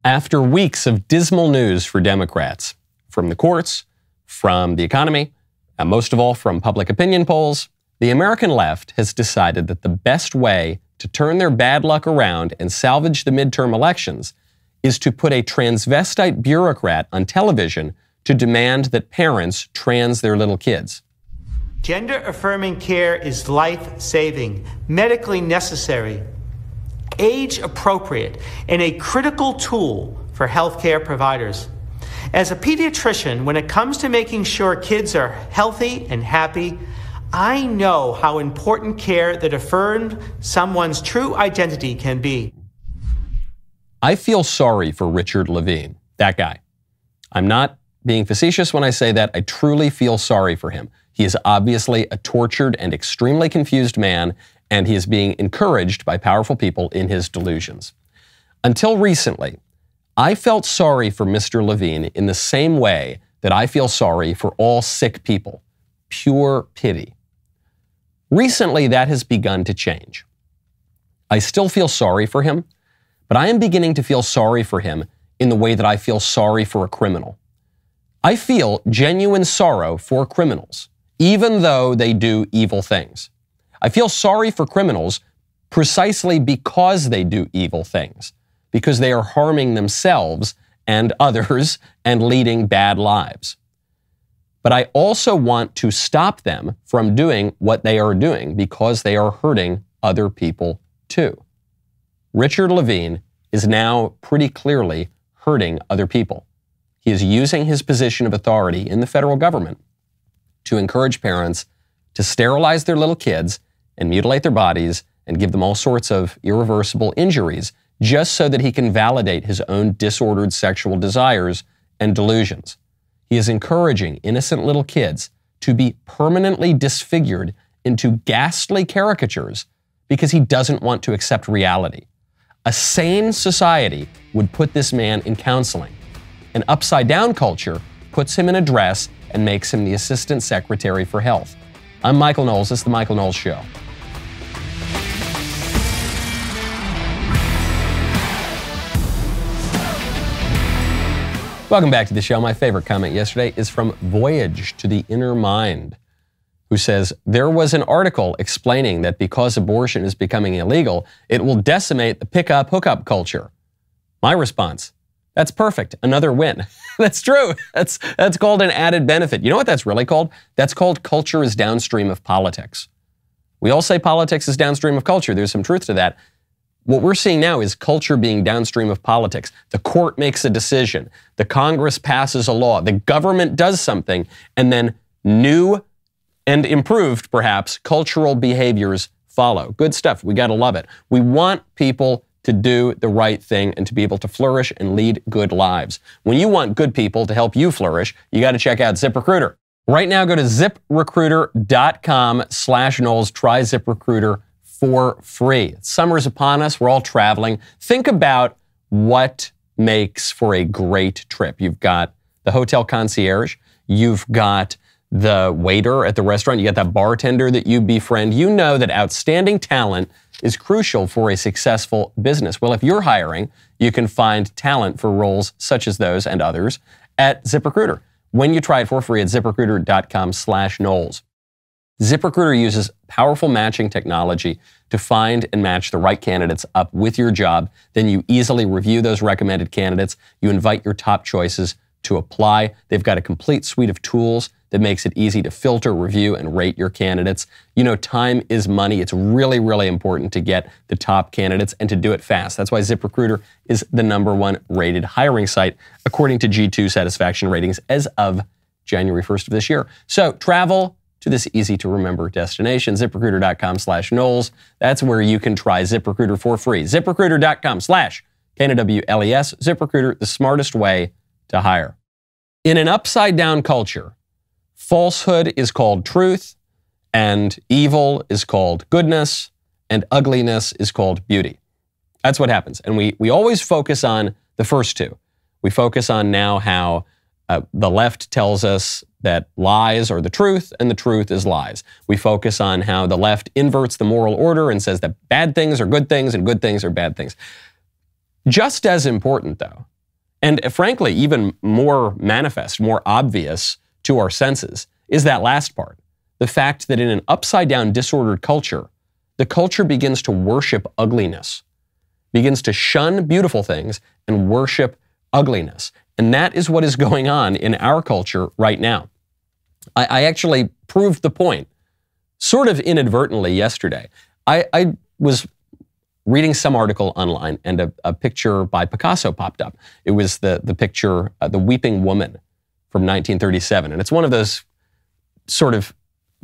After weeks of dismal news for Democrats, from the courts, from the economy, and most of all from public opinion polls, the American left has decided that the best way to turn their bad luck around and salvage the midterm elections is to put a transvestite bureaucrat on television to demand that parents trans their little kids. Gender-affirming care is life-saving, medically necessary, age-appropriate, and a critical tool for healthcare providers. As a pediatrician, when it comes to making sure kids are healthy and happy, I know how important care that affirmed someone's true identity can be. I feel sorry for Richard Levine, that guy. I'm not being facetious when I say that. I truly feel sorry for him. He is obviously a tortured and extremely confused man, and he is being encouraged by powerful people in his delusions. Until recently, I felt sorry for Mr. Levine in the same way that I feel sorry for all sick people. Pure pity. Recently, that has begun to change. I still feel sorry for him, but I am beginning to feel sorry for him in the way that I feel sorry for a criminal. I feel genuine sorrow for criminals, even though they do evil things. I feel sorry for criminals precisely because they do evil things, because they are harming themselves and others and leading bad lives. But I also want to stop them from doing what they are doing because they are hurting other people too. Richard Levine is now pretty clearly hurting other people. He is using his position of authority in the federal government to encourage parents to sterilize their little kids and mutilate their bodies and give them all sorts of irreversible injuries just so that he can validate his own disordered sexual desires and delusions. He is encouraging innocent little kids to be permanently disfigured into ghastly caricatures because he doesn't want to accept reality. A sane society would put this man in counseling. An upside-down culture puts him in a dress and makes him the Assistant Secretary for Health. I'm Michael Knowles. This is The Michael Knowles Show. Welcome back to the show. My favorite comment yesterday is from Voyage to the Inner Mind, who says, there was an article explaining that because abortion is becoming illegal, it will decimate the pick-up, hookup culture. My response, that's perfect. Another win. That's true. That's called an added benefit. You know what that's really called? That's called culture is downstream of politics. We all say politics is downstream of culture. There's some truth to that. What we're seeing now is culture being downstream of politics. The court makes a decision. The Congress passes a law. The government does something. And then new and improved, perhaps, cultural behaviors follow. Good stuff. We got to love it. We want people to do the right thing and to be able to flourish and lead good lives. When you want good people to help you flourish, you got to check out ZipRecruiter. Right now, go to ZipRecruiter.com/Knowles. Try ZipRecruiter for free. Summer's upon us. We're all traveling. Think about what makes for a great trip. You've got the hotel concierge. You've got the waiter at the restaurant. You got that bartender that you befriend. You know that outstanding talent is crucial for a successful business. Well, if you're hiring, you can find talent for roles such as those and others at ZipRecruiter. When you try it for free at ZipRecruiter.com/Knowles. ZipRecruiter uses powerful matching technology to find and match the right candidates up with your job. Then you easily review those recommended candidates. You invite your top choices to apply. They've got a complete suite of tools that makes it easy to filter, review, and rate your candidates. You know, time is money. It's really, really important to get the top candidates and to do it fast. That's why ZipRecruiter is the #1 rated hiring site, according to G2 satisfaction ratings as of January 1st of this year. So travel to this easy-to-remember destination, ZipRecruiter.com/Knowles. That's where you can try ZipRecruiter for free. ZipRecruiter.com/KNWLES. ZipRecruiter, the smartest way to hire. In an upside-down culture, falsehood is called truth, and evil is called goodness, and ugliness is called beauty. That's what happens. And we always focus on the first two. We focus on now how the left tells us that lies are the truth and the truth is lies. We focus on how the left inverts the moral order and says that bad things are good things and good things are bad things. Just as important, though, And frankly, even more manifest, more obvious to our senses is that last part. The fact that in an upside-down, disordered culture, the culture begins to worship ugliness, begins to shun beautiful things and worship ugliness. And that is what is going on in our culture right now. I actually proved the point, sort of inadvertently yesterday. I was reading some article online and a picture by Picasso popped up. It was the picture, The Weeping Woman from 1937. And it's one of those sort of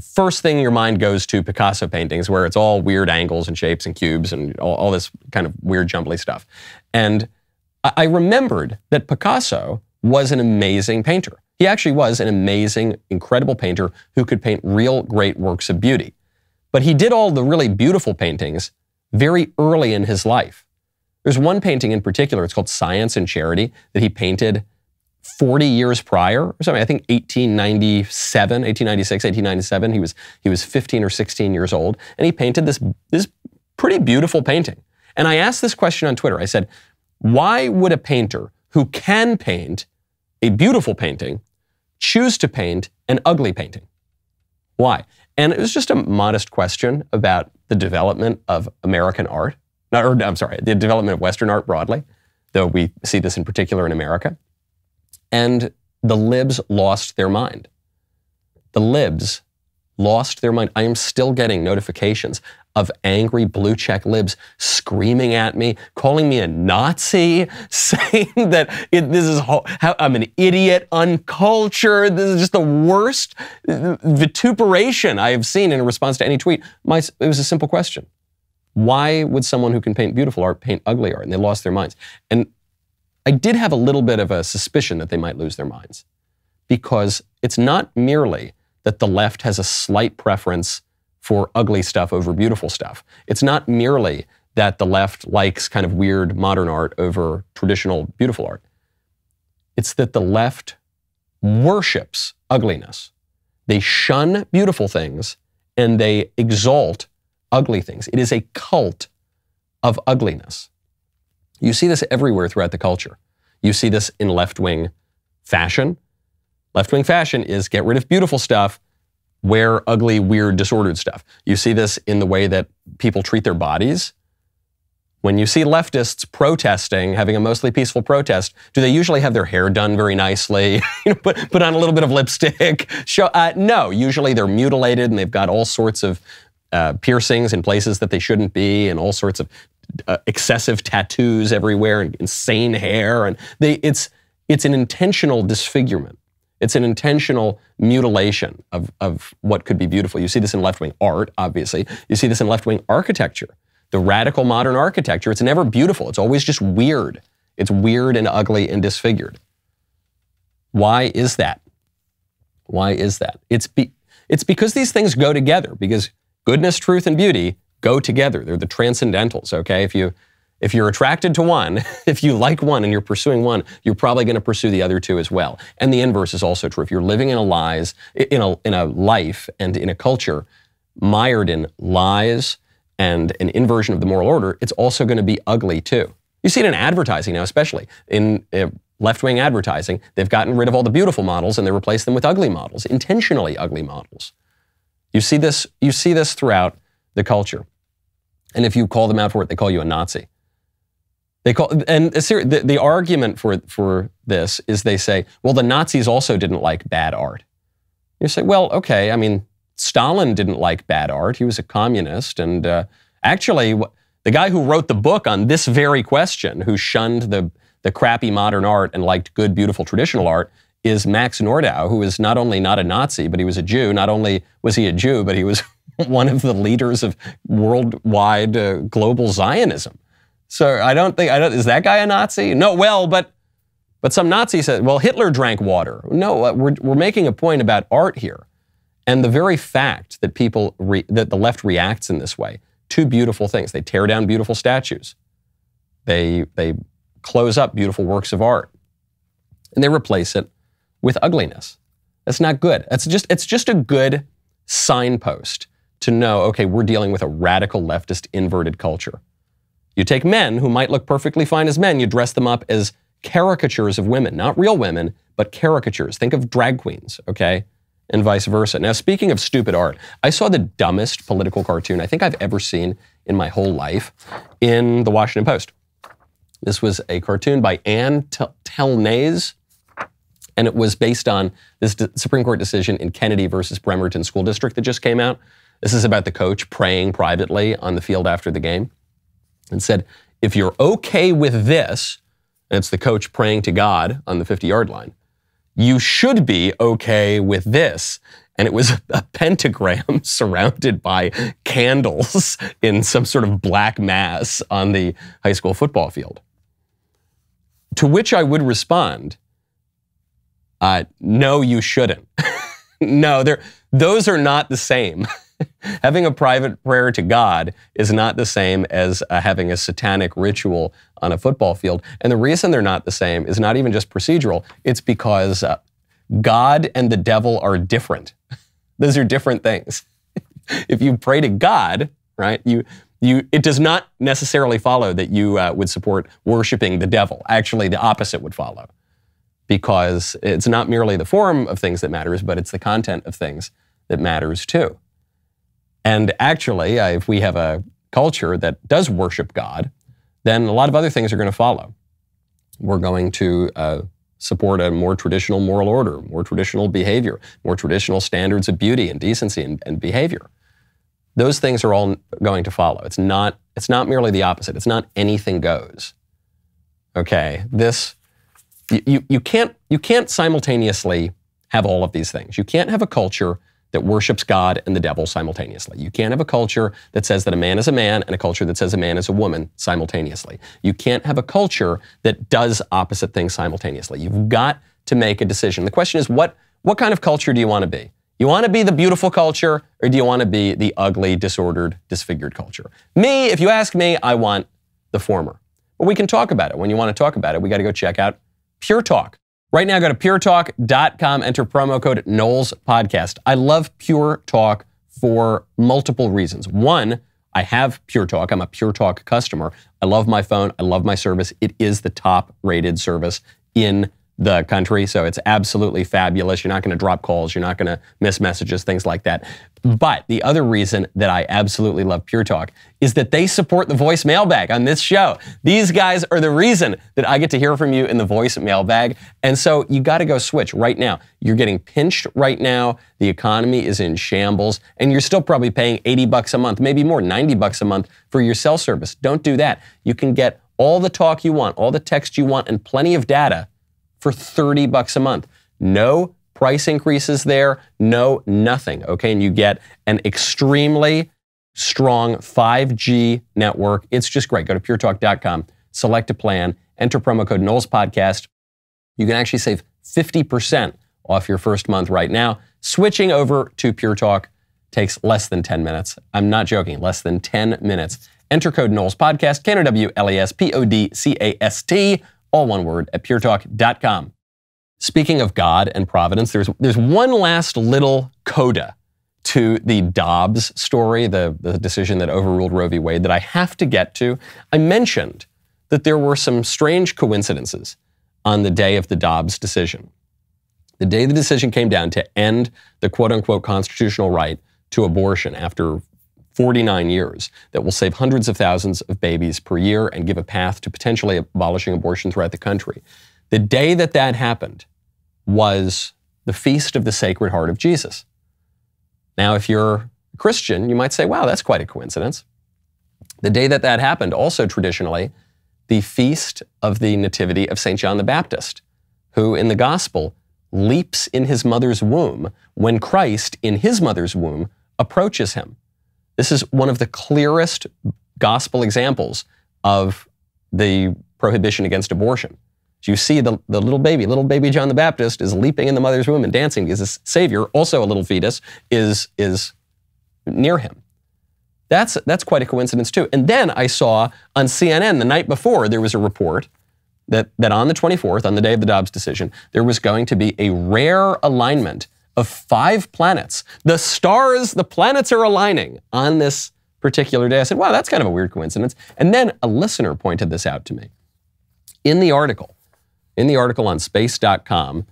first thing your mind goes to Picasso paintings where it's all weird angles and shapes and cubes and all this kind of weird jumbly stuff. And I remembered that Picasso was an amazing painter. He actually was an amazing, incredible painter who could paint real great works of beauty. But he did all the really beautiful paintings very early in his life. There's one painting in particular, it's called Science and Charity, that he painted 40 years prior or something. I think 1896, 1897. He was 15 or 16 years old, and he painted this pretty beautiful painting. And I asked this question on Twitter. I said, why would a painter who can paint a beautiful painting choose to paint an ugly painting? Why? And it was just a modest question about the development of American art. The development of Western art broadly, though we see this in particular in America. And the libs lost their mind. The libs lost their mind. I am still getting notifications of angry blue check libs screaming at me, calling me a Nazi, saying that this is how I'm an idiot, uncultured. This is just the worst vituperation I have seen in response to any tweet. It was a simple question. Why would someone who can paint beautiful art paint ugly art? And they lost their minds. And I did have a little bit of a suspicion that they might lose their minds, because it's not merely that the left has a slight preference for ugly stuff over beautiful stuff. It's not merely that the left likes kind of weird modern art over traditional beautiful art. It's that the left worships ugliness. They shun beautiful things and they exalt ugly things. It is a cult of ugliness. You see this everywhere throughout the culture. You see this in left-wing fashion. Left-wing fashion is get rid of beautiful stuff, wear ugly, weird, disordered stuff. You see this in the way that people treat their bodies. When you see leftists protesting, having a mostly peaceful protest, do they usually have their hair done very nicely, put on a little bit of lipstick? No, usually they're mutilated and they've got all sorts of piercings in places that they shouldn't be and all sorts of excessive tattoos everywhere and insane hair. And it's an intentional disfigurement. It's an intentional mutilation of what could be beautiful. You see this in left-wing art, obviously. You see this in left-wing architecture. The radical modern architecture, it's never beautiful. It's always just weird. It's weird and ugly and disfigured. Why is that? Why is that? It's because these things go together, because goodness, truth, and beauty go together. They're the transcendentals, okay? If you're attracted to one, if you like one and you're pursuing one, you're probably going to pursue the other two as well. And the inverse is also true. If you're living in a life and in a culture mired in lies and an inversion of the moral order, it's also going to be ugly too. You see it in advertising now, especially in left-wing advertising. They've gotten rid of all the beautiful models and they replace them with ugly models, intentionally ugly models. You see this throughout the culture. And if you call them out for it, they call you a Nazi. The argument for this is they say, well, the Nazis also didn't like bad art. You say, well, okay, I mean, Stalin didn't like bad art. He was a communist. And actually, the guy who wrote the book on this very question, who shunned the crappy modern art and liked good, beautiful traditional art, is Max Nordau, who is not only not a Nazi, but he was a Jew. Not only was he a Jew, but he was one of the leaders of worldwide global Zionism. So is that guy a Nazi? No, well, but some Nazi said, well, Hitler drank water. No, we're making a point about art here. And the very fact that that the left reacts in this way to beautiful things, they tear down beautiful statues. They close up beautiful works of art. And they replace it with ugliness. That's not good. It's just a good signpost to know, okay, we're dealing with a radical leftist inverted culture. You take men who might look perfectly fine as men, you dress them up as caricatures of women, not real women, but caricatures. Think of drag queens, okay? And vice versa. Now, speaking of stupid art, I saw the dumbest political cartoon I think I've ever seen in my whole life in the Washington Post. This was a cartoon by Knowles, and it was based on this Supreme Court decision in Kennedy versus Bremerton School District that just came out. This is about the coach praying privately on the field after the game and said, if you're okay with this, and it's the coach praying to God on the 50-yard line, you should be okay with this. And it was a pentagram surrounded by candles in some sort of black mass on the high school football field. To which I would respond, no, you shouldn't. No, those are not the same. Having a private prayer to God is not the same as having a satanic ritual on a football field. And the reason they're not the same is not even just procedural. It's because God and the devil are different. Those are different things. If you pray to God, right, it does not necessarily follow that you would support worshiping the devil. Actually, the opposite would follow, because it's not merely the form of things that matters, but it's the content of things that matters too. And actually, if we have a culture that does worship God, then a lot of other things are going to follow. We're going to support a more traditional moral order, more traditional behavior, more traditional standards of beauty and decency and behavior. Those things are all going to follow. It's not merely the opposite. It's not anything goes. Okay, you can't simultaneously have all of these things. You can't have a culture that worships God and the devil simultaneously. You can't have a culture that says that a man is a man and a culture that says a man is a woman simultaneously. You can't have a culture that does opposite things simultaneously. You've got to make a decision. The question is, what kind of culture do you want to be? You want to be the beautiful culture, or do you want to be the ugly, disordered, disfigured culture? Me, if you ask me, I want the former. But we can talk about it. When you want to talk about it, we got to go check out Pure Talk. Right now, go to puretalk.com, enter promo code Knowles Podcast. I love Pure Talk for multiple reasons. One, I have Pure Talk. I'm a Pure Talk customer. I love my phone. I love my service. It is the top-rated service in the country, so it's absolutely fabulous. You're not going to drop calls. You're not going to miss messages, things like that. But the other reason that I absolutely love Pure Talk is that they support the voice mailbag on this show. These guys are the reason that I get to hear from you in the voice mailbag. And so you got to go switch right now. You're getting pinched right now. The economy is in shambles, and you're still probably paying $80 a month, maybe more, $90 a month for your cell service. Don't do that. You can get all the talk you want, all the text you want, and plenty of data for $30 a month. No price increases there, no nothing, okay? And you get an extremely strong 5G network. It's just great. Go to puretalk.com, select a plan, enter promo code Knowles Podcast. You can actually save 50% off your first month right now. Switching over to Pure Talk takes less than 10 minutes. I'm not joking, less than 10 minutes. Enter code Knowles Podcast, KNOWLES PODCAST, all one word, at puretalk.com. Speaking of God and providence, there's one last little coda to the Dobbs story, the decision that overruled Roe v. Wade, that I have to get to. I mentioned that there were some strange coincidences on the day of the Dobbs decision. The day the decision came down to end the quote-unquote constitutional right to abortion after 49 years, that will save hundreds of thousands of babies per year and give a path to potentially abolishing abortion throughout the country. The day that that happened was the Feast of the Sacred Heart of Jesus. Now, if you're a Christian, you might say, wow, that's quite a coincidence. The day that that happened, also traditionally, the Feast of the Nativity of St. John the Baptist, who in the Gospel leaps in his mother's womb when Christ, in his mother's womb, approaches him. This is one of the clearest gospel examples of the prohibition against abortion. You see the little baby John the Baptist is leaping in the mother's womb and dancing because his Savior, also a little fetus, is near him. That's quite a coincidence too. And then I saw on CNN the night before, there was a report that on the 24th, on the day of the Dobbs decision, there was going to be a rare alignment of 5 planets. The stars, the planets are aligning on this particular day. I said, wow, that's kind of a weird coincidence. And then a listener pointed this out to me. In the article, in the article on space.com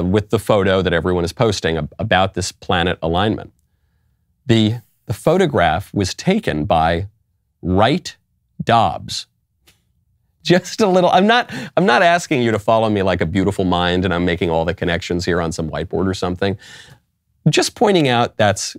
with the photo that everyone is posting about this planet alignment. The photograph was taken by Wright Dobbs. Just a little, I'm not asking you to follow me like a beautiful mind and I'm making all the connections here on some whiteboard or something. Just pointing out that's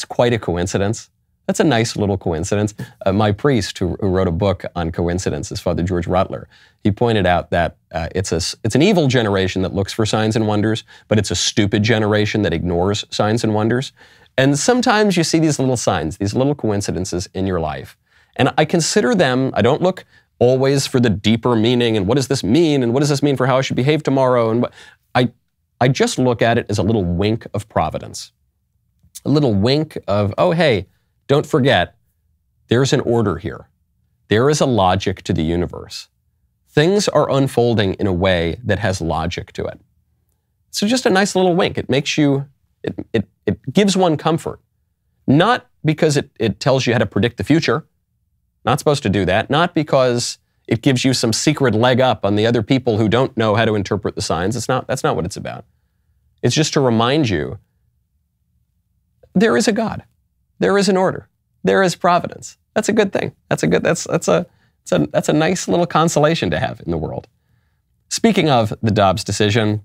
quite a coincidence. That's a nice little coincidence. My priest, who wrote a book on coincidences, Father George Rutler, he pointed out that it's an evil generation that looks for signs and wonders, but it's a stupid generation that ignores signs and wonders. And sometimes you see these little signs, these little coincidences in your life. And I consider them, I don't look always for the deeper meaning and what does this mean and what does this mean for how I should behave tomorrow. And I just look at it as a little wink of providence. A little wink of, oh, hey, don't forget, there's an order here. There is a logic to the universe. Things are unfolding in a way that has logic to it. So just a nice little wink. It makes you, it gives one comfort. Not because it tells you how to predict the future. Not supposed to do that. Not because it gives you some secret leg up on the other people who don't know how to interpret the signs. That's not what it's about. It's just to remind you there is a God. There is an order. There is providence. That's a good thing. That's a nice little consolation to have in the world. Speaking of the Dobbs decision,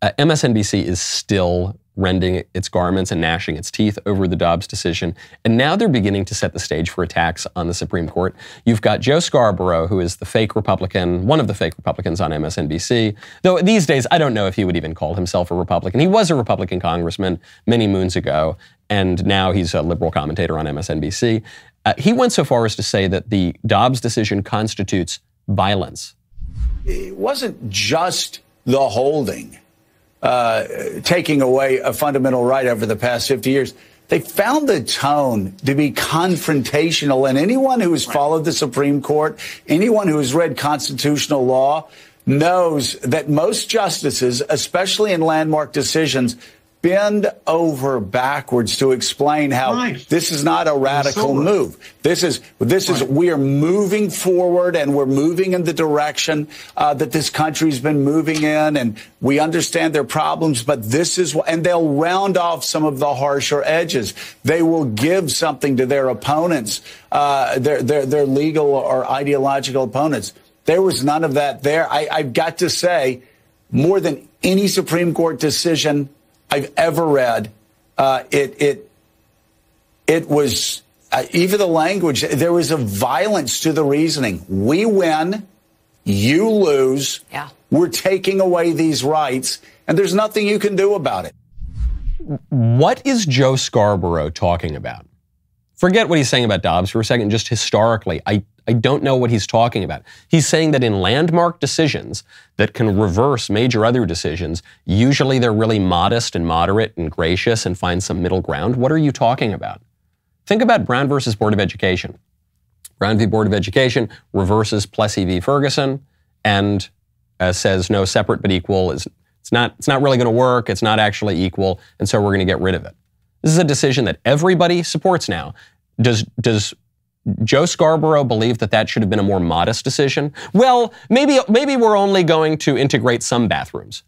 MSNBC is still rending its garments and gnashing its teeth over the Dobbs decision. And now they're beginning to set the stage for attacks on the Supreme Court. You've got Joe Scarborough, who is the fake Republican, one of the fake Republicans on MSNBC. Though these days, I don't know if he would even call himself a Republican. He was a Republican congressman many moons ago, and now he's a liberal commentator on MSNBC. He went so far as to say that the Dobbs decision constitutes violence. It wasn't just the holding. Taking away a fundamental right over the past 50 years. They found the tone to be confrontational, and anyone who has followed the Supreme Court, anyone who has read constitutional law, knows that most justices, especially in landmark decisions, bend over backwards to explain how this is not a radical move. This is we are moving forward and we're moving in the direction that this country's been moving in, and we understand their problems, but this is and they'll round off some of the harsher edges. They will give something to their opponents, their legal or ideological opponents. There was none of that there. I've got to say, more than any Supreme Court decision I've ever read, it was, even the language, there was a violence to the reasoning. We win, you lose, we're taking away these rights, and there's nothing you can do about it. What is Joe Scarborough talking about? Forget what he's saying about Dobbs for a second, just historically. I don't know what he's talking about. He's saying that in landmark decisions that can reverse major other decisions, usually they're really modest and moderate and gracious and find some middle ground. What are you talking about? Think about Brown versus Board of Education. Brown v. Board of Education reverses Plessy v. Ferguson and says no, separate but equal is it's not really going to work. It's not actually equal, and so we're going to get rid of it. This is a decision that everybody supports now. Does Joe Scarborough believe that should have been a more modest decision? Well, maybe we're only going to integrate some bathrooms.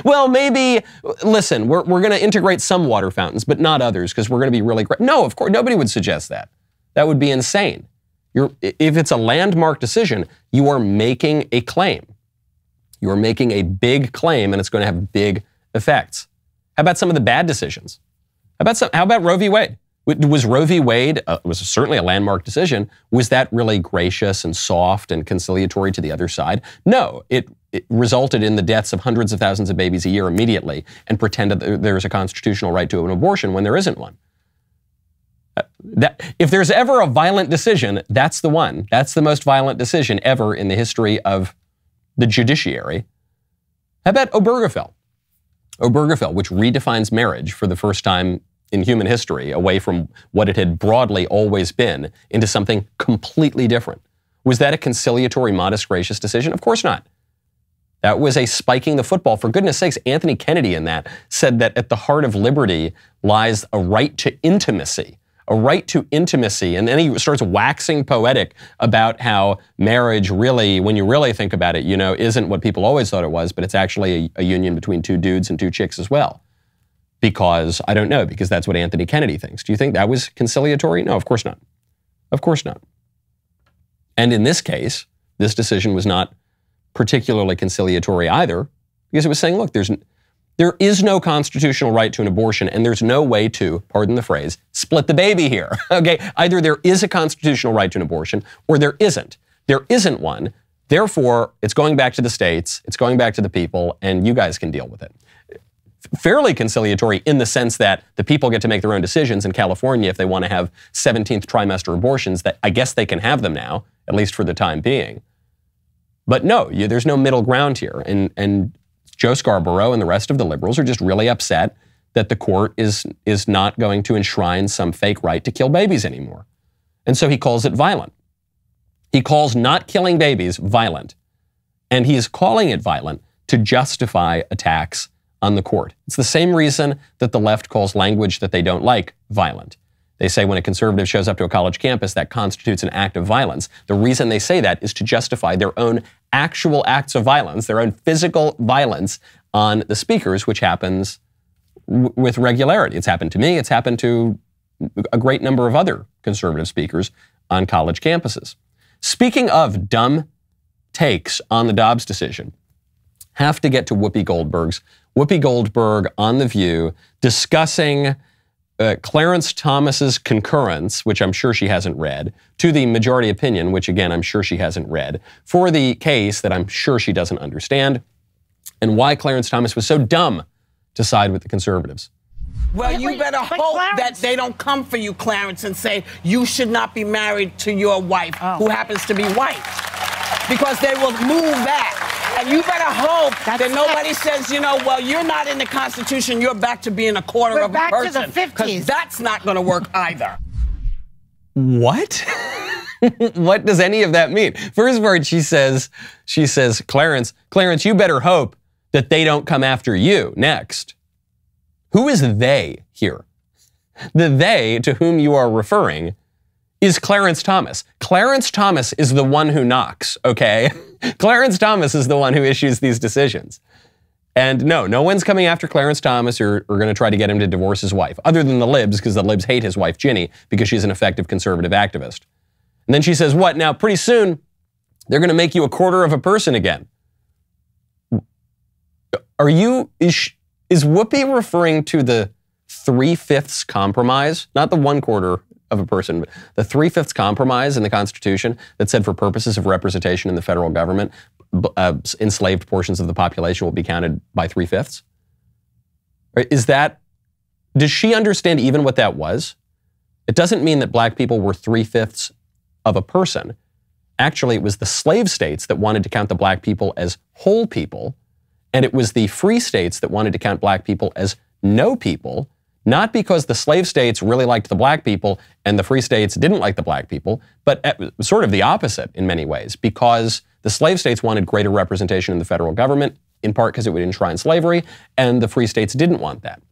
Well, maybe, listen, we're going to integrate some water fountains, but not others because we're going to be really great. No, of course, nobody would suggest that. That would be insane. If it's a landmark decision, you are making a claim. You are making a big claim, and it's going to have big effects. How about some of the bad decisions? How about Roe v. Wade? Was Roe v. Wade, was certainly a landmark decision, was that really gracious and soft and conciliatory to the other side? No, it resulted in the deaths of hundreds of thousands of babies a year immediately and pretended that there's a constitutional right to an abortion when there isn't one. If there's ever a violent decision, that's the one. That's the most violent decision ever in the history of the judiciary. How about Obergefell? Obergefell, which redefines marriage for the first time in human history, away from what it had broadly always been into something completely different. Was that a conciliatory, modest, gracious decision? Of course not. That was a spiking the football. For goodness sakes, Anthony Kennedy in that said that at the heart of liberty lies a right to intimacy, a right to intimacy. And then he starts waxing poetic about how marriage really, when you really think about it, isn't what people always thought it was, but it's actually a union between two dudes and two chicks as well. Because, I don't know, because that's what Anthony Kennedy thinks. Do you think that was conciliatory? No, of course not. Of course not. And in this case, this decision was not particularly conciliatory either, because it was saying, look, there is no constitutional right to an abortion, and there's no way to, pardon the phrase, split the baby here. Okay, either there is a constitutional right to an abortion, or there isn't. There isn't one. Therefore, it's going back to the states, it's going back to the people, and you guys can deal with it. Fairly conciliatory in the sense that the people get to make their own decisions. In California, if they want to have 17th trimester abortions, that I guess they can have them now, at least for the time being. But no, there's no middle ground here. And Joe Scarborough and the rest of the liberals are just really upset that the court is not going to enshrine some fake right to kill babies anymore. And so he calls it violent. He calls not killing babies violent. And he is calling it violent to justify attacks on the court. It's the same reason that the left calls language that they don't like violent. They say when a conservative shows up to a college campus, that constitutes an act of violence. The reason they say that is to justify their own actual acts of violence, their own physical violence on the speakers, which happens with regularity. It's happened to me. It's happened to a great number of other conservative speakers on college campuses. Speaking of dumb takes on the Dobbs decision, have to get to Whoopi Goldberg on The View discussing Clarence Thomas's concurrence, which I'm sure she hasn't read, to the majority opinion, which again, I'm sure she hasn't read, for the case that I'm sure she doesn't understand, and why Clarence Thomas was so dumb to side with the conservatives. Well, you better hope that they don't come for you, Clarence, and say you should not be married to your wife who happens to be white. Because they will move that. And you better hope that nobody says, well, you're not in the Constitution, you're back to being a quarter of a person. We're back to the 50s. Because that's not going to work either. What? What does any of that mean? First part, she says, Clarence, you better hope that they don't come after you next. Who is they here? The they to whom you are referring is Clarence Thomas. Clarence Thomas is the one who knocks, okay? Clarence Thomas is the one who issues these decisions. And no one's coming after Clarence Thomas or going to try to get him to divorce his wife, other than the libs, because the libs hate his wife, Ginny, because she's an effective conservative activist. And then she says, what? Now, pretty soon, they're going to make you a quarter of a person again. Is Whoopi referring to the 3/5 compromise? Not the 1/4 of a person, but the 3/5 compromise in the Constitution that said for purposes of representation in the federal government, enslaved portions of the population will be counted by 3/5? Does she understand even what that was? It doesn't mean that black people were 3/5 of a person. Actually, it was the slave states that wanted to count the black people as whole people, and it was the free states that wanted to count black people as no people, not because the slave states really liked the black people and the free states didn't like the black people, but sort of the opposite in many ways, because the slave states wanted greater representation in the federal government, in part because it would enshrine slavery, and the free states didn't want that.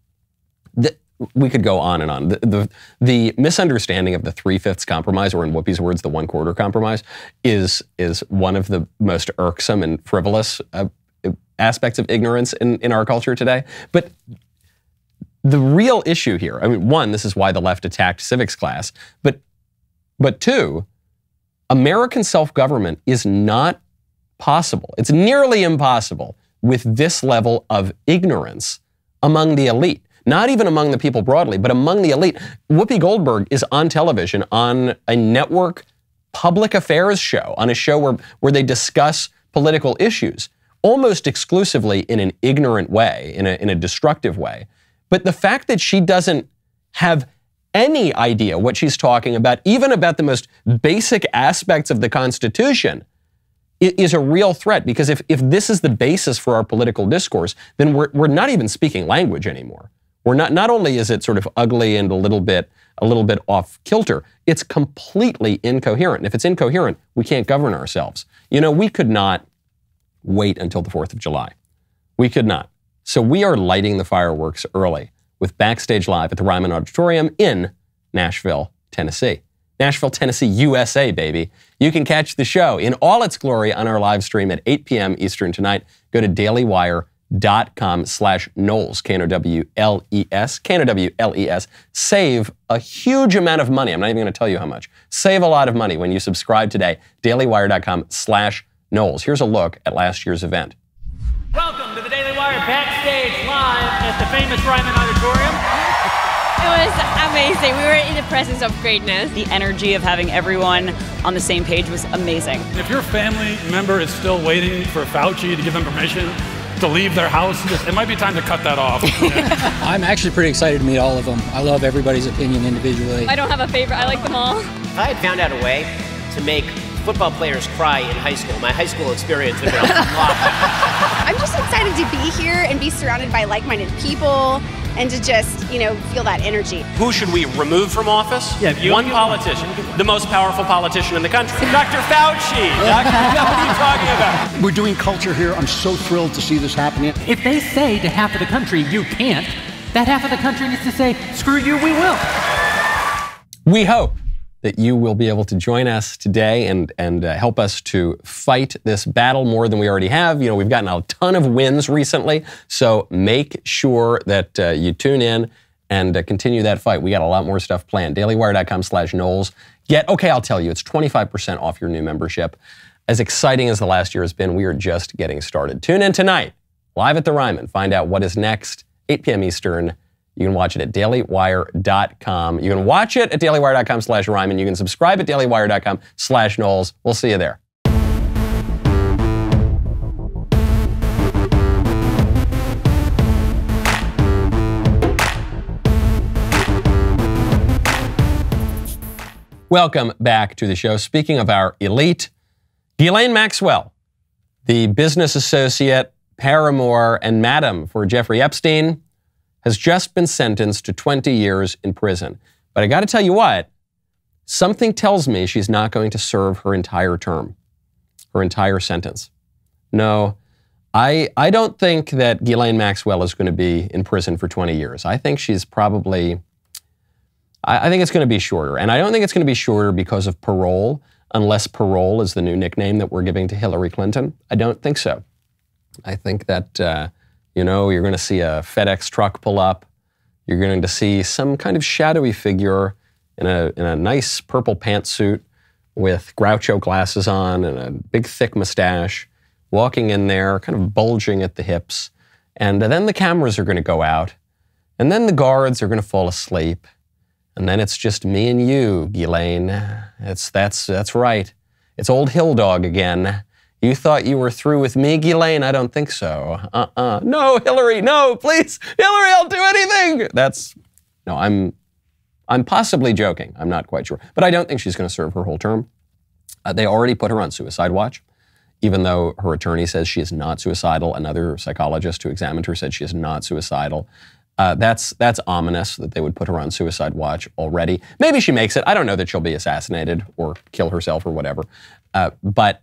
We could go on and on. The misunderstanding of the 3/5 compromise, or in Whoopi's words, the 1/4 compromise, is one of the most irksome and frivolous aspects of ignorance in our culture today. But the real issue here, one, this is why the left attacked civics class, but two, American self-government is not possible. It's nearly impossible with this level of ignorance among the elite. Not even among the people broadly, but among the elite. Whoopi Goldberg is on television on a network public affairs show, on a show where they discuss political issues, almost exclusively in an ignorant way, in a destructive way. But the fact that she doesn't have any idea what she's talking about, even about the most basic aspects of the Constitution, is a real threat. Because if this is the basis for our political discourse, then we're not even speaking language anymore. We're not only is it sort of ugly and a little bit off kilter, it's completely incoherent. And if it's incoherent, we can't govern ourselves. We could not wait until the 4th of July. We could not. So we are lighting the fireworks early with Backstage Live at the Ryman Auditorium in Nashville, Tennessee. Nashville, Tennessee, USA, baby. You can catch the show in all its glory on our live stream at 8 p.m. Eastern tonight. Go to dailywire.com/Knowles, Knowles, Knowles. Save a huge amount of money. I'm not even going to tell you how much. Save a lot of money when you subscribe today. dailywire.com/Knowles. Here's a look at last year's event. Welcome to the Daily Wire Backstage live at the famous Ryman Auditorium. It was amazing. We were in the presence of greatness. The energy of having everyone on the same page was amazing. If your family member is still waiting for Fauci to give them permission to leave their house, it might be time to cut that off. I'm actually pretty excited to meet all of them. I love everybody's opinion individually. I don't have a favorite. I like them all. If I had found out a way to make football players cry in high school, my high school experience would be a lot. I'm just excited to be here and be surrounded by like-minded people and to just, feel that energy. Who should we remove from office? One politician, the most powerful politician in the country. Dr. Fauci! What are you talking about? We're doing culture here. I'm so thrilled to see this happening. If they say to half of the country, you can't, that half of the country needs to say, screw you, we will. We hope that you will be able to join us today and help us to fight this battle more than we already have. We've gotten a ton of wins recently, so make sure that you tune in and continue that fight. We got a lot more stuff planned. dailywire.com/Knowles. I'll tell you, it's 25% off your new membership. As exciting as the last year has been, we are just getting started. Tune in tonight, live at the Ryman. Find out what is next, 8 p.m. Eastern. You can watch it at dailywire.com. You can watch it at dailywire.com/Ryman. You can subscribe at dailywire.com/Knowles. We'll see you there. Welcome back to the show. Speaking of our elite, Elaine Maxwell, the business associate, paramour, and madam for Jeffrey Epstein, has just been sentenced to 20 years in prison. But I got to tell you what, something tells me she's not going to serve her entire term, her entire sentence. No, I don't think that Ghislaine Maxwell is going to be in prison for 20 years. I think she's probably, I think it's going to be shorter. And I don't think it's going to be shorter because of parole, unless parole is the new nickname that we're giving to Hillary Clinton. I don't think so. I think that, you're going to see a FedEx truck pull up. You're going to see some kind of shadowy figure in a nice purple pantsuit with Groucho glasses on and a big thick mustache, walking in there, kind of bulging at the hips. And then the cameras are going to go out. And then the guards are going to fall asleep. And then it's just me and you, Ghislaine. That's right. It's old Hill Dog again. You thought you were through with me, Ghislaine? I don't think so. No, Hillary, no, please. Hillary, I'll do anything. I'm possibly joking. I'm not quite sure. But I don't think she's going to serve her whole term. They already put her on suicide watch, even though her attorney says she is not suicidal. Another psychologist who examined her said she is not suicidal. That's ominous that they would put her on suicide watch already. Maybe she makes it. I don't know that she'll be assassinated or kill herself or whatever. But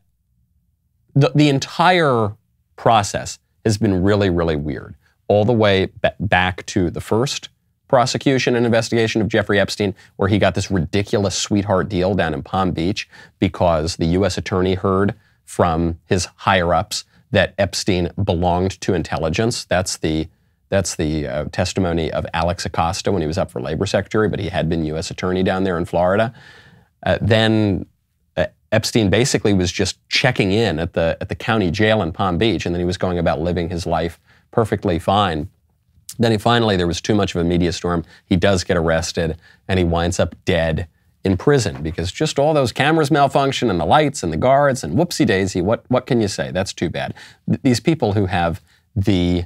the entire process has been really, really weird, all the way back to the first prosecution and investigation of Jeffrey Epstein, where he got this ridiculous sweetheart deal down in Palm Beach because the U.S. attorney heard from his higher-ups that Epstein belonged to intelligence. That's the testimony of Alex Acosta when he was up for labor secretary, but he had been U.S. attorney down there in Florida. Then Epstein basically was just checking in at the county jail in Palm Beach, and then he was going about living his life perfectly fine. Then there was too much of a media storm. He does get arrested, and he winds up dead in prison because just all those cameras malfunction and the lights and the guards and whoopsie-daisy, what can you say? That's too bad. These people who have the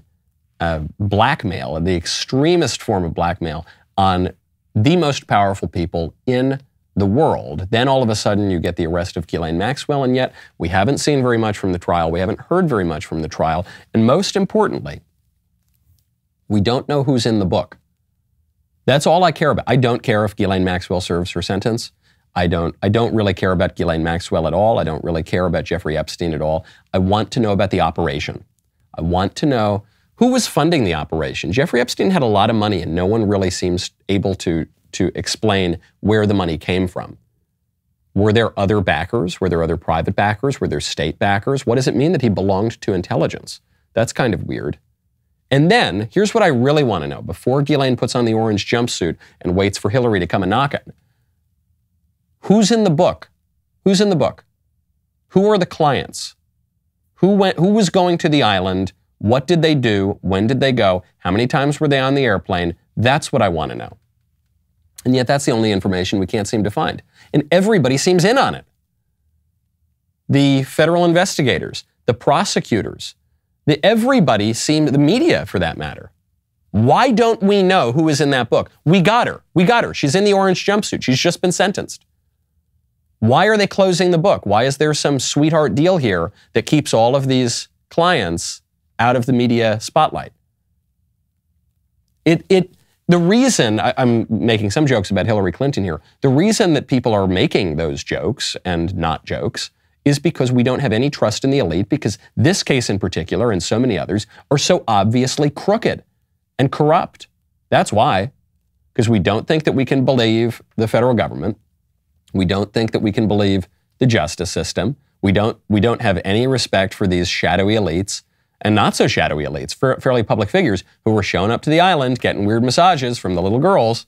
blackmail, the extremist form of blackmail on the most powerful people in the world. Then all of a sudden you get the arrest of Ghislaine Maxwell, and yet we haven't seen very much from the trial. We haven't heard very much from the trial. And most importantly, we don't know who's in the book. That's all I care about. I don't care if Ghislaine Maxwell serves her sentence. I don't really care about Ghislaine Maxwell at all. I don't really care about Jeffrey Epstein at all. I want to know about the operation. I want to know who was funding the operation. Jeffrey Epstein had a lot of money, and no one really seems able to to explain where the money came from. Were there other backers? Were there other private backers? Were there state backers? What does it mean that he belonged to intelligence? That's kind of weird. And then, here's what I really want to know. Before Ghislaine puts on the orange jumpsuit and waits for Hillary to come and knock it, who's in the book? Who's in the book? Who are the clients? Who was going to the island? What did they do? When did they go? How many times were they on the airplane? That's what I want to know. And yet that's the only information we can't seem to find. And everybody seems in on it. The federal investigators, the prosecutors, everybody seemed, the media for that matter. Why don't we know who is in that book? We got her. We got her. She's in the orange jumpsuit. She's just been sentenced. Why are they closing the book? Why is there some sweetheart deal here that keeps all of these clients out of the media spotlight? The reason, I'm making some jokes about Hillary Clinton here, the reason that people are making those jokes and not jokes is because we don't have any trust in the elite, because this case in particular and so many others are so obviously crooked and corrupt. That's why. Because we don't think that we can believe the federal government. We don't think that we can believe the justice system. We don't have any respect for these shadowy elites and not so shadowy elites, fairly public figures who were showing up to the island, getting weird massages from the little girls.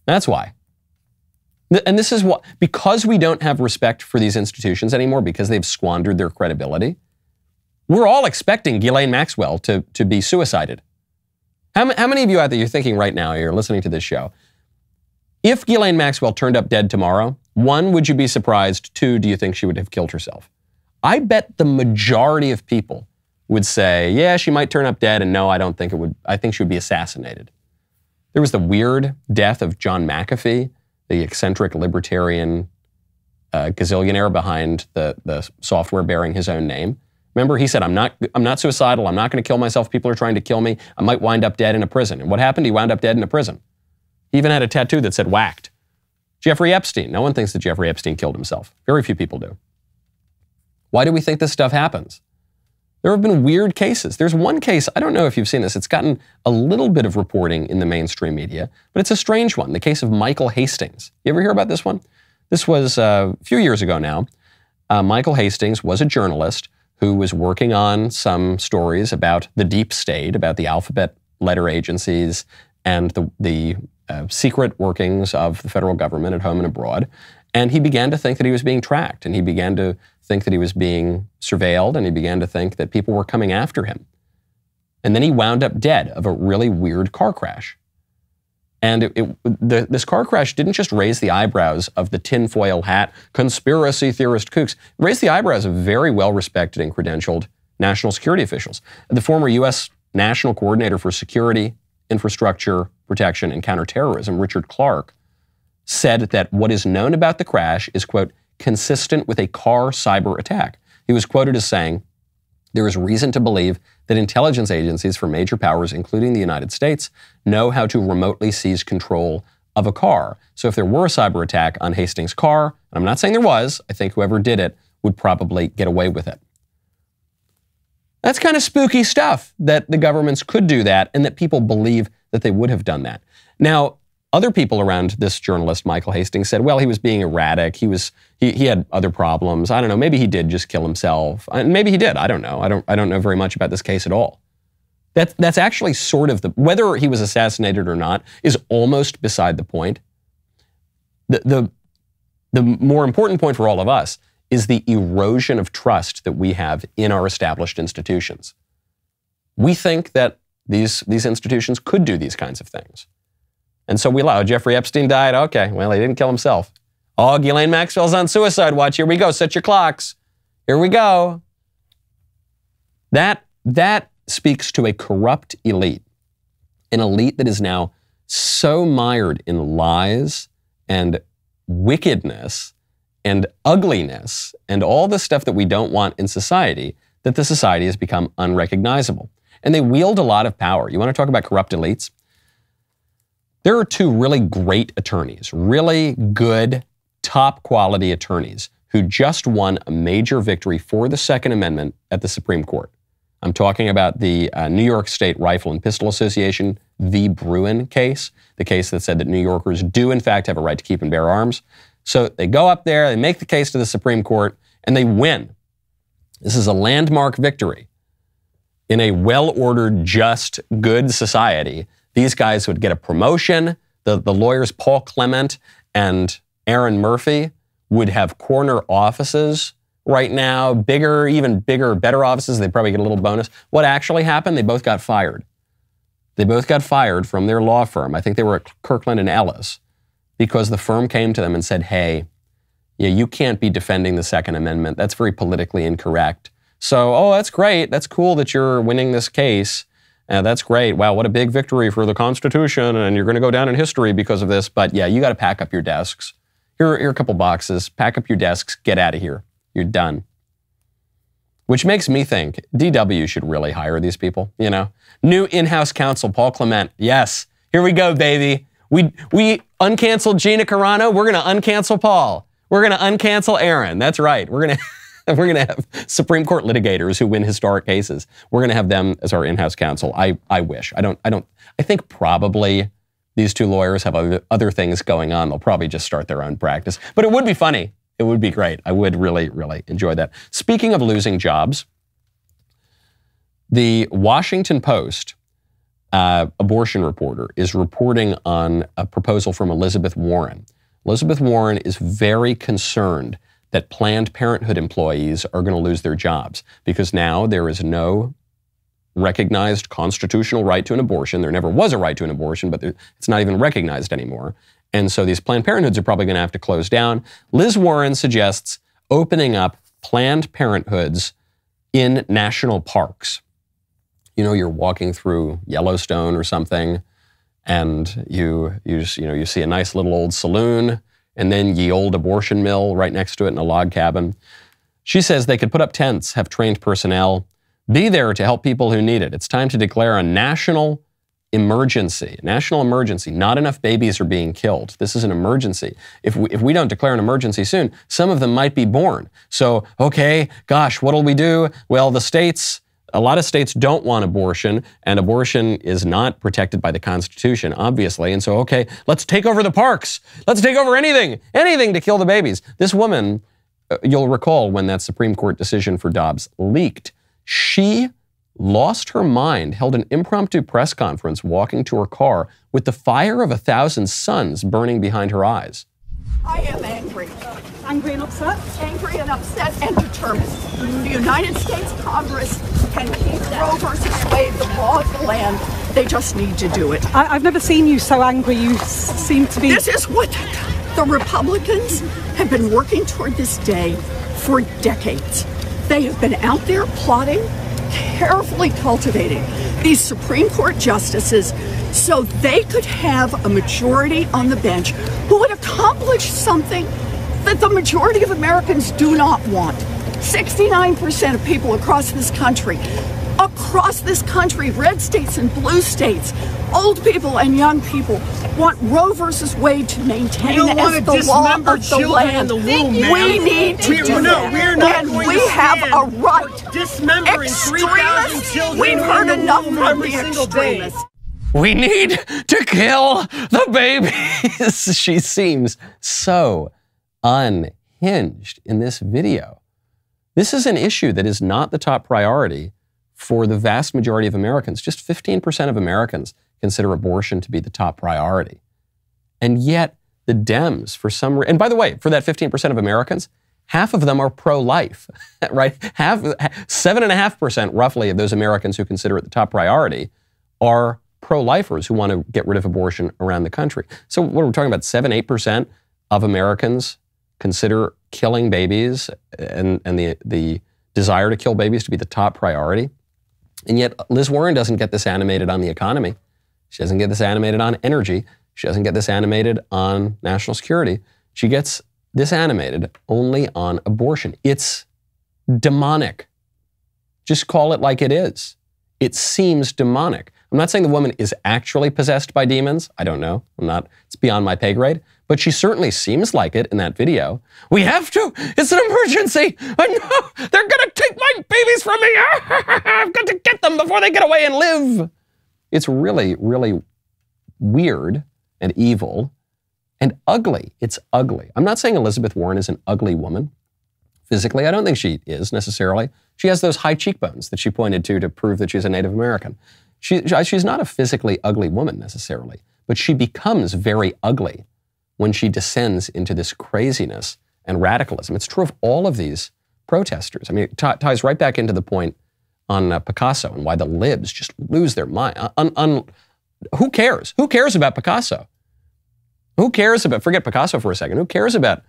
That's why. And this is what, because we don't have respect for these institutions anymore, because they've squandered their credibility, we're all expecting Ghislaine Maxwell to be suicided. How many of you out there, you're thinking right now, you're listening to this show, if Ghislaine Maxwell turned up dead tomorrow, 1, would you be surprised? 2, do you think she would have killed herself? I bet the majority of people would say, yeah, she might turn up dead, and no, I don't think it would. I think she would be assassinated. There was the weird death of John McAfee, the eccentric libertarian gazillionaire behind the software bearing his own name. Remember, he said, I'm not suicidal. I'm not going to kill myself. People are trying to kill me. I might wind up dead in a prison. And what happened? He wound up dead in a prison. He even had a tattoo that said whacked. Jeffrey Epstein. No one thinks that Jeffrey Epstein killed himself. Very few people do. Why do we think this stuff happens? There have been weird cases. There's one case, I don't know if you've seen this, it's gotten a little bit of reporting in the mainstream media, but it's a strange one, the case of Michael Hastings. You ever hear about this one? This was a few years ago now. Michael Hastings was a journalist who was working on some stories about the deep state, about the alphabet letter agencies and the secret workings of the federal government at home and abroad. And he began to think that he was being tracked, and he began to think that he was being surveilled, and he began to think that people were coming after him. And then he wound up dead of a really weird car crash. And this car crash didn't just raise the eyebrows of the tinfoil hat conspiracy theorist kooks. It raised the eyebrows of very well-respected and credentialed national security officials. The former U.S. National Coordinator for Security, Infrastructure, Protection, and Counterterrorism, Richard Clark, said that what is known about the crash is, quote, consistent with a car cyber attack. He was quoted as saying, there is reason to believe that intelligence agencies for major powers, including the United States, know how to remotely seize control of a car. So if there were a cyber attack on Hastings' car, and I'm not saying there was, I think whoever did it would probably get away with it. That's kind of spooky stuff, that the governments could do that and that people believe that they would have done that. Now, other people around this journalist, Michael Hastings, said, well, he was being erratic. He had other problems. I don't know. Maybe he did just kill himself. And maybe he did. I don't know. I don't know very much about this case at all. That's actually sort of whether he was assassinated or not is almost beside the point. The more important point for all of us is the erosion of trust that we have in our established institutions. We think that these institutions could do these kinds of things. And so we allow. Jeffrey Epstein died. Okay, well, he didn't kill himself. Oh, Ghislaine Maxwell's on suicide watch. Here we go. Set your clocks. Here we go. That speaks to a corrupt elite, an elite that is now so mired in lies and wickedness and ugliness and all the stuff that we don't want in society, that the society has become unrecognizable. And they wield a lot of power. You want to talk about corrupt elites? There are 2 really great attorneys, really good, top quality attorneys who just won a major victory for the Second Amendment at the Supreme Court. I'm talking about the New York State Rifle and Pistol Association v. Bruin case, the case that said that New Yorkers do in fact have a right to keep and bear arms. So they go up there, they make the case to the Supreme Court, and they win. This is a landmark victory. In a well-ordered, just, good society, these guys would get a promotion. The lawyers, Paul Clement and Aaron Murphy, would have corner offices right now, bigger, even bigger, better offices. They'd probably get a little bonus. What actually happened? They both got fired. They both got fired from their law firm. I think they were at Kirkland and Ellis, because the firm came to them and said, hey, yeah, you can't be defending the Second Amendment. That's very politically incorrect. So, oh, that's great. That's cool that you're winning this case. That's great. Wow, what a big victory for the Constitution, and you're going to go down in history because of this. But yeah, you got to pack up your desks. Here are a couple boxes. Pack up your desks. Get out of here. You're done. Which makes me think DW should really hire these people, you know. New in-house counsel, Paul Clement. Yes, here we go, baby. We uncanceled Gina Carano. We're going to uncancel Paul. We're going to uncancel Aaron. That's right. We're going to have Supreme Court litigators who win historic cases. We're going to have them as our in-house counsel. I wish. I think probably these two lawyers have other things going on. They'll probably just start their own practice. But it would be funny. It would be great. I would really, really enjoy that. Speaking of losing jobs, the Washington Post abortion reporter is reporting on a proposal from Elizabeth Warren. Elizabeth Warren is very concerned that Planned Parenthood employees are going to lose their jobs because now there is no recognized constitutional right to an abortion. There never was a right to an abortion, but it's not even recognized anymore. And so these Planned Parenthoods are probably going to have to close down. Liz Warren suggests opening up Planned Parenthoods in national parks. You know, you're walking through Yellowstone or something, and you see a nice little old saloon, and then ye old abortion mill right next to it in a log cabin. She says they could put up tents, have trained personnel, be there to help people who need it. It's time to declare a national emergency. National emergency. Not enough babies are being killed. This is an emergency. If we don't declare an emergency soon, some of them might be born. So, okay, gosh, what'll we do? Well, a lot of states don't want abortion, and abortion is not protected by the Constitution, obviously. And so, okay, let's take over the parks. Let's take over anything to kill the babies. This woman, you'll recall when that Supreme Court decision for Dobbs leaked, she lost her mind, held an impromptu press conference walking to her car with the fire of 1,000 suns burning behind her eyes. I am angry. Angry and upset? Angry and upset and determined. The United States Congress can keep Roe v. Wade the law of the land. They just need to do it. I've never seen you so angry. You seem to be... This is what the Republicans have been working toward this day for decades. They have been out there plotting, carefully cultivating these Supreme Court justices so they could have a majority on the bench who would accomplish something that the majority of Americans do not want. 69% of people across this country, red states and blue states, old people and young people, want Roe versus Wade to maintain as the law of the land. We need to do that. And we have a right. Extremists, we've heard enough from the extremists. We need to kill the babies. She seems so unhinged in this video. This is an issue that is not the top priority for the vast majority of Americans. Just 15% of Americans consider abortion to be the top priority. And yet the Dems, for some reason, and by the way, for that 15% of Americans, half of them are pro-life, right? 7.5% roughly of those Americans who consider it the top priority are pro-lifers who want to get rid of abortion around the country. So what we're talking about, 7-8% of Americans consider killing babies and the desire to kill babies to be the top priority. And yet Liz Warren doesn't get this animated on the economy. She doesn't get this animated on energy. She doesn't get this animated on national security. She gets this animated only on abortion. It's demonic. Just call it like it is. It seems demonic. I'm not saying the woman is actually possessed by demons. I don't know. It's beyond my pay grade. But she certainly seems like it in that video. We have to. It's an emergency. I know. They're going to take my babies from me. I've got to get them before they get away and live. It's really, really weird and evil and ugly. It's ugly. I'm not saying Elizabeth Warren is an ugly woman. Physically, I don't think she is necessarily. She has those high cheekbones that she pointed to prove that she's a Native American. She's not a physically ugly woman necessarily, but she becomes very ugly when she descends into this craziness and radicalism. It's true of all of these protesters. I mean, it ties right back into the point on Picasso and why the libs just lose their mind. Who cares? Who cares about Picasso? Who cares about, forget Picasso for a second, who cares about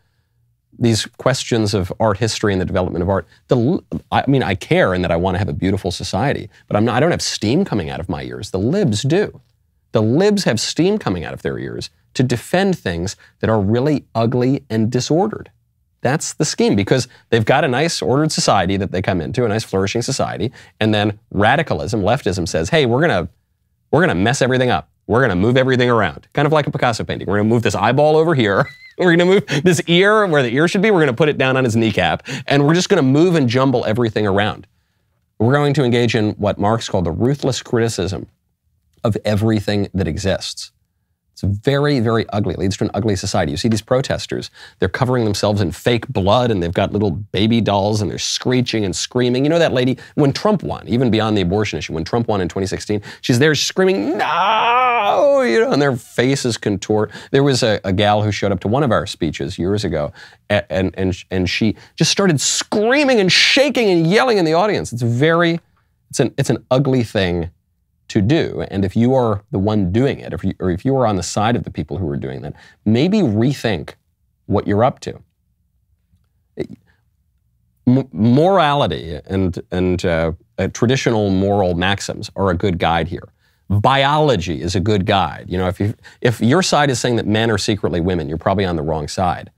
these questions of art history and the development of art? I mean, I care in that I want to have a beautiful society, but I don't have steam coming out of my ears. The libs do. The libs have steam coming out of their ears to defend things that are really ugly and disordered. That's the scheme, because they've got a nice ordered society that they come into, a nice flourishing society, and then radicalism, leftism says, hey, we're gonna mess everything up. We're gonna move everything around. Kind of like a Picasso painting. We're gonna move this eyeball over here. We're gonna move this ear where the ear should be. We're gonna put it down on his kneecap, and we're just gonna move and jumble everything around. We're going to engage in what Marx called the ruthless criticism of everything that exists. It's very, very ugly. It leads to an ugly society. You see these protesters, they're covering themselves in fake blood, and they've got little baby dolls, and they're screeching and screaming. You know that lady, when Trump won, even beyond the abortion issue, when Trump won in 2016, she's there screaming, no, and their faces contort. There was a gal who showed up to one of our speeches years ago, and she just started screaming and shaking and yelling in the audience. It's an ugly thing to do. And if you are the one doing it, or if you are on the side of the people who are doing that, maybe rethink what you're up to. Morality and traditional moral maxims are a good guide here. Biology is a good guide. You know, if your side is saying that men are secretly women, you're probably on the wrong side.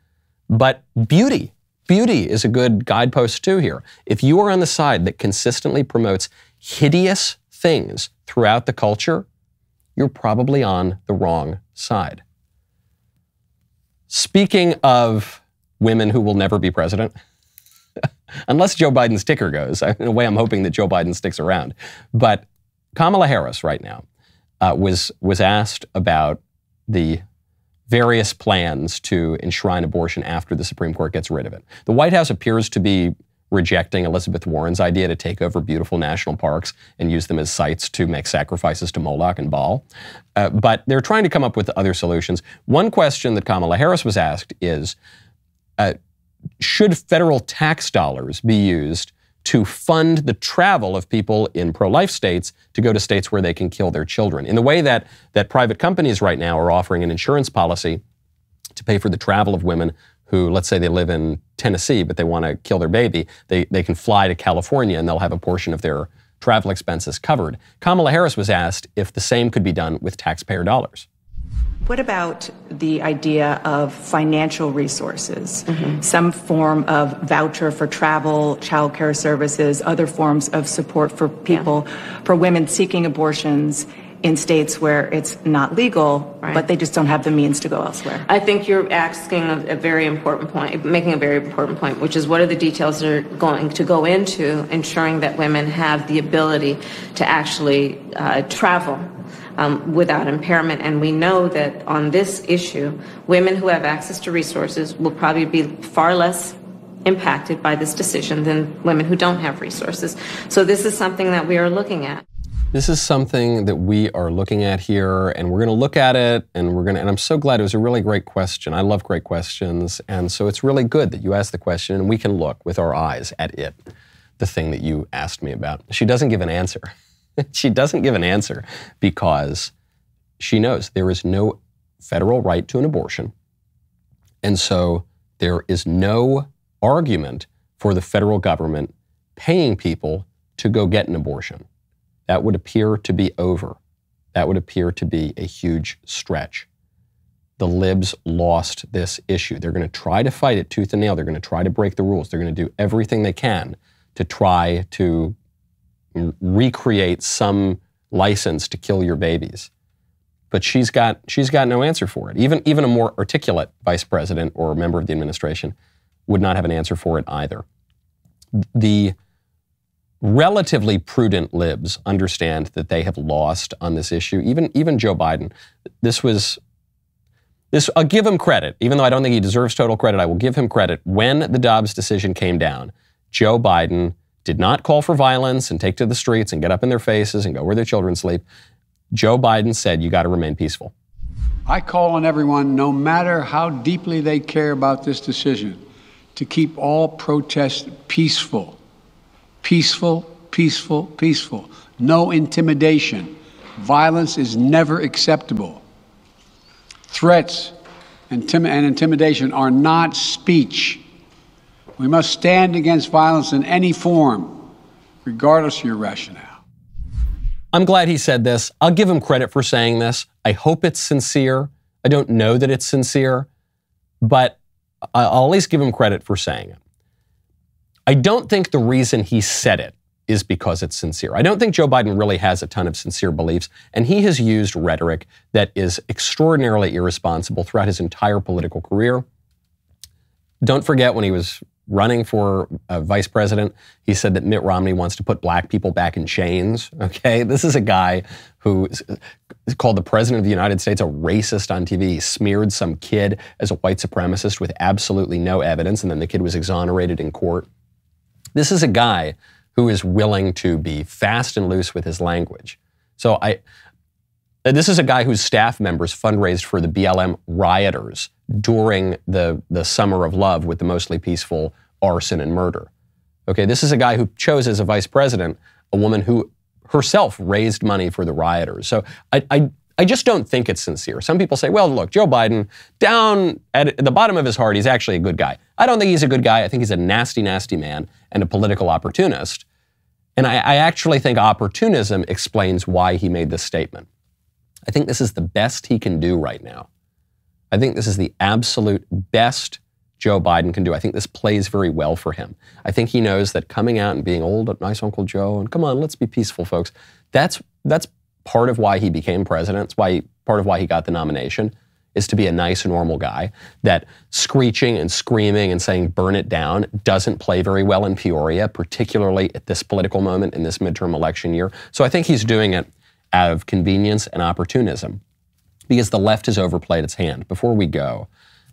But beauty is a good guidepost too here. If you are on the side that consistently promotes hideous things throughout the culture, you're probably on the wrong side. Speaking of women who will never be president, unless Joe Biden's ticker goes, in a way I'm hoping that Joe Biden sticks around. But Kamala Harris right now was asked about the various plans to enshrine abortion after the Supreme Court gets rid of it. The White House appears to be rejecting Elizabeth Warren's idea to take over beautiful national parks and use them as sites to make sacrifices to Moloch and Baal. But they're trying to come up with other solutions. One question that Kamala Harris was asked is, should federal tax dollars be used to fund the travel of people in pro-life states to go to states where they can kill their children? In the way that private companies right now are offering an insurance policy to pay for the travel of women who, let's say they live in Tennessee, but they want to kill their baby, they can fly to California and they'll have a portion of their travel expenses covered. Kamala Harris was asked if the same could be done with taxpayer dollars. What about the idea of financial resources, some form of voucher for travel, childcare services, other forms of support for people, for women seeking abortions in states where it's not legal, but they just don't have the means to go elsewhere? I think you're asking a very important point, making a very important point, which is what are the details that are going to go into ensuring that women have the ability to actually travel without impairment. And we know that on this issue, women who have access to resources will probably be far less impacted by this decision than women who don't have resources. So this is something that we are looking at. This is something that we are looking at here, and we're going to look at it, and I'm so glad. It was a really great question. I love great questions, and so it's really good that you asked the question, and we can look with our eyes at it, the thing that you asked me about. She doesn't give an answer. She doesn't give an answer because she knows there is no federal right to an abortion, and so there is no argument for the federal government paying people to go get an abortion. That would appear to be over. That would appear to be a huge stretch. The libs lost this issue. They're going to try to fight it tooth and nail. They're going to try to break the rules. They're going to do everything they can to try to recreate some license to kill your babies. but she's got no answer for it. Even a more articulate vice president or member of the administration would not have an answer for it either. The relatively prudent libs understand that they have lost on this issue. Even Joe Biden. I'll give him credit, even though I don't think he deserves total credit. I will give him credit. When the Dobbs decision came down, Joe Biden did not call for violence and take to the streets and get up in their faces and go where their children sleep. Joe Biden said, you got to remain peaceful. I call on everyone, no matter how deeply they care about this decision, to keep all protests peaceful. Peaceful, peaceful, peaceful. No intimidation. Violence is never acceptable. Threats and intimidation are not speech. We must stand against violence in any form, regardless of your rationale. I'm glad he said this. I'll give him credit for saying this. I hope it's sincere. I don't know that it's sincere, but I'll at least give him credit for saying it. I don't think the reason he said it is because it's sincere. I don't think Joe Biden really has a ton of sincere beliefs, and he has used rhetoric that is extraordinarily irresponsible throughout his entire political career. Don't forget when he was running for vice president, he said that Mitt Romney wants to put black people back in chains. Okay, this is a guy who called the president of the United States a racist on TV. He smeared some kid as a white supremacist with absolutely no evidence, and then the kid was exonerated in court. This is a guy who is willing to be fast and loose with his language. So this is a guy whose staff members fundraised for the BLM rioters during the Summer of Love with the mostly peaceful arson and murder. Okay, this is a guy who chose as a vice president a woman who herself raised money for the rioters. So I just don't think it's sincere. Some people say, well, look, Joe Biden, down at the bottom of his heart, he's actually a good guy. I don't think he's a good guy. I think he's a nasty, nasty man and a political opportunist. And I actually think opportunism explains why he made this statement. I think this is the best he can do right now. I think this is the absolute best Joe Biden can do. I think this plays very well for him. I think he knows that coming out and being old, nice Uncle Joe, and come on, let's be peaceful, folks. That's part of why he became president. It's part of why he got the nomination, is to be a nice, normal guy. That screeching and screaming and saying burn it down doesn't play very well in Peoria, particularly at this political moment in this midterm election year. So I think he's doing it out of convenience and opportunism because the left has overplayed its hand. Before we go,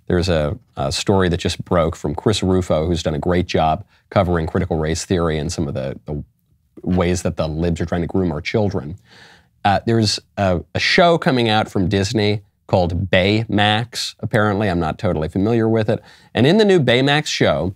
there's a story that just broke from Chris Rufo, who's done a great job covering critical race theory and some of the ways that the libs are trying to groom our children. There's a show coming out from Disney called Baymax, apparently. I'm not totally familiar with it. And in the new Baymax show,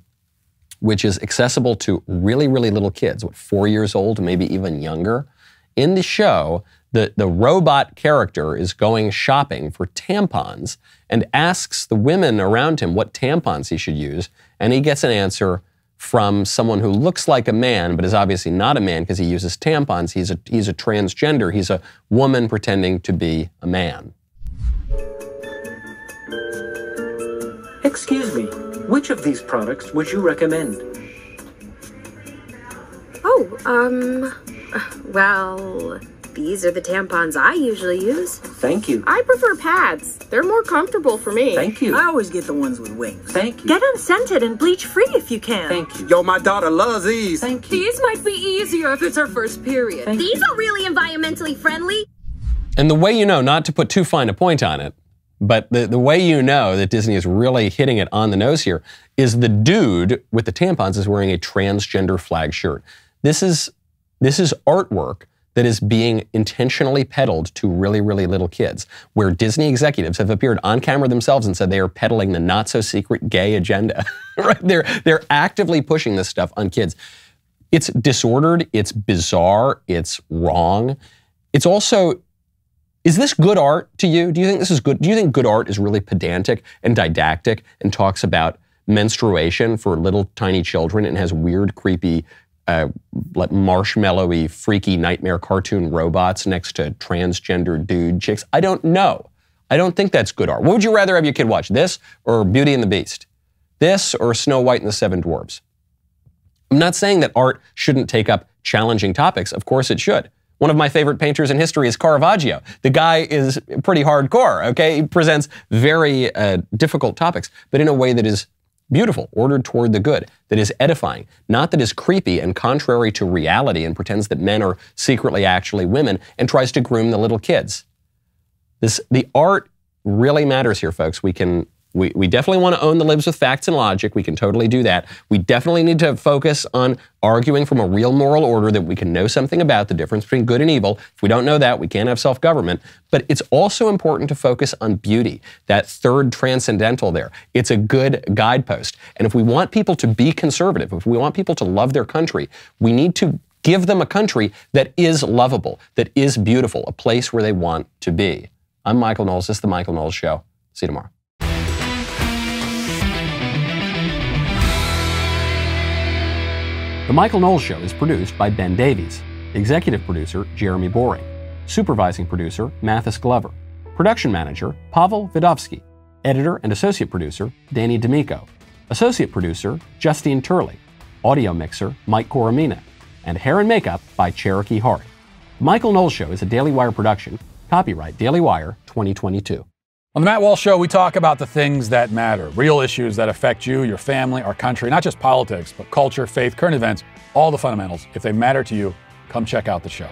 which is accessible to really, really little kids, 4 years old, maybe even younger, in the show, the robot character is going shopping for tampons and asks the women around him what tampons he should use, and he gets an answer from someone who looks like a man, but is obviously not a man because he uses tampons. He's a transgender. He's a woman pretending to be a man. Excuse me, which of these products would you recommend? Well, these are the tampons I usually use. Thank you. I prefer pads. They're more comfortable for me. Thank you. I always get the ones with wings. Thank you. Get unscented and bleach-free if you can. Thank you. Yo, my daughter loves these. Thank you. These might be easier if it's her first period. These are really environmentally friendly. And the way you know, not to put too fine a point on it, but the way you know that Disney is really hitting it on the nose here is the dude with the tampons is wearing a transgender flag shirt. This is artwork that is being intentionally peddled to really, really little kids, where Disney executives have appeared on camera themselves and said they are peddling the not-so-secret gay agenda. Right? They're actively pushing this stuff on kids. It's disordered, it's bizarre, it's wrong. It's also, is this good art to you? Do you think this is good? Do you think good art is really pedantic and didactic and talks about menstruation for little tiny children and has weird, creepy, like marshmallowy, freaky nightmare cartoon robots next to transgender dude chicks? I don't know. I don't think that's good art. What would you rather have your kid watch, this or Beauty and the Beast? This or Snow White and the Seven Dwarfs? I'm not saying that art shouldn't take up challenging topics. Of course it should. One of my favorite painters in history is Caravaggio. The guy is pretty hardcore, okay? He presents very difficult topics, but in a way that is beautiful, ordered toward the good, that is edifying, not that is creepy and contrary to reality and pretends that men are secretly actually women and tries to groom the little kids. The art really matters here, folks. We definitely want to own the libs with facts and logic. We can totally do that. We definitely need to focus on arguing from a real moral order that we can know something about the difference between good and evil. If we don't know that, we can't have self-government. But it's also important to focus on beauty, that third transcendental there. It's a good guidepost. And if we want people to be conservative, if we want people to love their country, we need to give them a country that is lovable, that is beautiful, a place where they want to be. I'm Michael Knowles. This is The Michael Knowles Show. See you tomorrow. The Michael Knowles Show is produced by Ben Davies, executive producer Jeremy Boring, supervising producer Mathis Glover, production manager Pavel Vidovsky, editor and associate producer Danny D'Amico, associate producer Justine Turley, audio mixer Mike Coromina, and hair and makeup by Cherokee Hart. The Michael Knowles Show is a Daily Wire production, copyright Daily Wire 2022. On the Matt Walsh Show, we talk about the things that matter, real issues that affect you, your family, our country, not just politics, but culture, faith, current events, all the fundamentals. If they matter to you, come check out the show.